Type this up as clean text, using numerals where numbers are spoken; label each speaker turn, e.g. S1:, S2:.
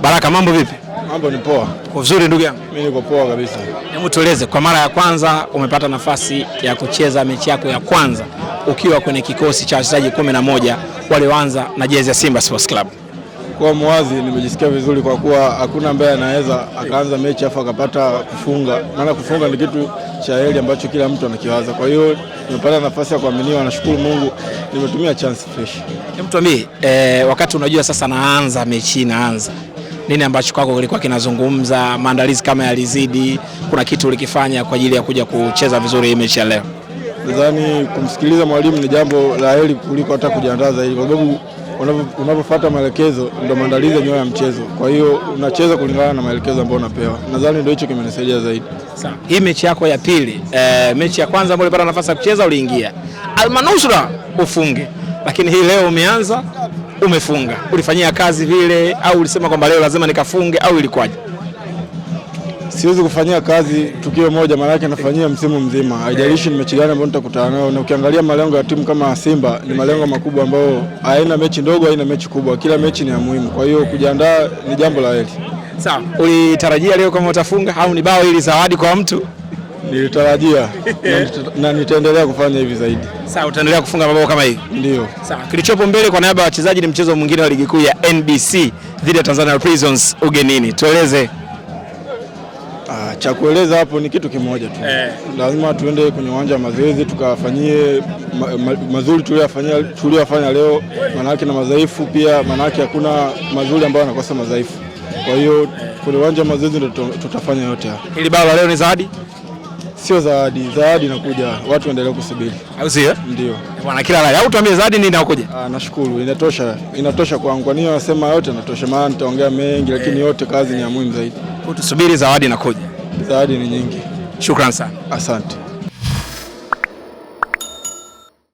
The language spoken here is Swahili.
S1: Baraka, mambo vipi?
S2: Mambo ni poa.
S1: Uko vizuri ndugu yangu?
S2: Mimi niko poa kabisa.
S1: Hebu tueleze, kwa mara ya kwanza umepata nafasi ya kucheza mechi yako ya kwanza ukiwa kwenye kikosi cha wachezaji 11 walioanza na jezi ya Simba Sports Club.
S2: Kwa mwazi nimejisikia vizuri kwa kuwa hakuna ambaye anaweza akaanza mechi afa akapata kufunga. Maana kufunga ni kitu cha heri ambacho kila mtu anakiwaza. Kwa hiyo nimepata nafasi ya kuaminiwa, nashukuru Mungu, nimetumia chance fresh.
S1: Hebu tuambie, wakati unajua sasa naanza mechi inaanza, nini ambacho kwako kilikuwa kinazungumza? Maandalizi kama yalizidi, kuna kitu ulikifanya kwa ajili ya kuja kucheza vizuri hii mechi ya leo?
S2: Nadhani kumsikiliza mwalimu ni jambo la heri kuliko hata kujiandaa zaidi, kwa sababu unapofuata maelekezo ndio maandalizi yenyewe ya mchezo. Kwa hiyo unacheza kulingana na maelekezo ambayo unapewa. Nadhani ndio hicho kimenisaidia zaidi.
S1: Sawa. Hii mechi yako ya pili, mechi ya kwanza ambayo ulipata nafasi ya kucheza uliingia almanusura ufunge, lakini hii leo umeanza umefunga. Ulifanyia kazi vile au ulisema kwamba leo lazima nikafunge au ilikuwaje?
S2: Siwezi kufanyia kazi tukio moja, maana yake nafanyia msimu mzima. Haijalishi ni mechi gani ambayo nitakutana nayo, na ukiangalia malengo ya timu kama Simba ni malengo makubwa ambayo haina mechi ndogo, haina mechi kubwa. Kila mechi ni ya muhimu. Kwa hiyo kujiandaa ni jambo la heri.
S1: Sawa. Ulitarajia leo kama utafunga au ni bao ili zawadi kwa mtu?
S2: Nilitarajia na nitaendelea kufanya hivi zaidi.
S1: Sawa, utaendelea kufunga mabao kama hivi?
S2: Ndio.
S1: Sawa. Kilichopo mbele kwa niaba ya wachezaji ni mchezo mwingine wa ligi kuu ya NBC dhidi ya Tanzania Prisons ugenini. Tueleze.
S2: Cha kueleza hapo ni kitu kimoja tu. Lazima tuende kwenye uwanja wa mazoezi tukafanyie mazuri tuliyofanya leo, manake na madhaifu pia, manake hakuna mazuri ambayo yanakosa madhaifu. Kwa hiyo kwenye uwanja wa mazoezi ndio tutafanya yote haya.
S1: Hili bao leo ni zawadi?
S2: Sio zawadi, zawadi inakuja. Watu waendelee kusubiri.
S1: Au sio?
S2: Ndio.
S1: Bwana kila la. Au tuambie zawadi nini inakuja?
S2: Nashukuru. Inatosha kwangu. Kwa nini nasema yote inatosha? Maana nitaongea mengi lakini yote kazi ni ya muhimu zaidi.
S1: Tusubiri zawadi inakuja.
S2: Zawadi ni nyingi.
S1: Shukrani sana.
S2: Asante.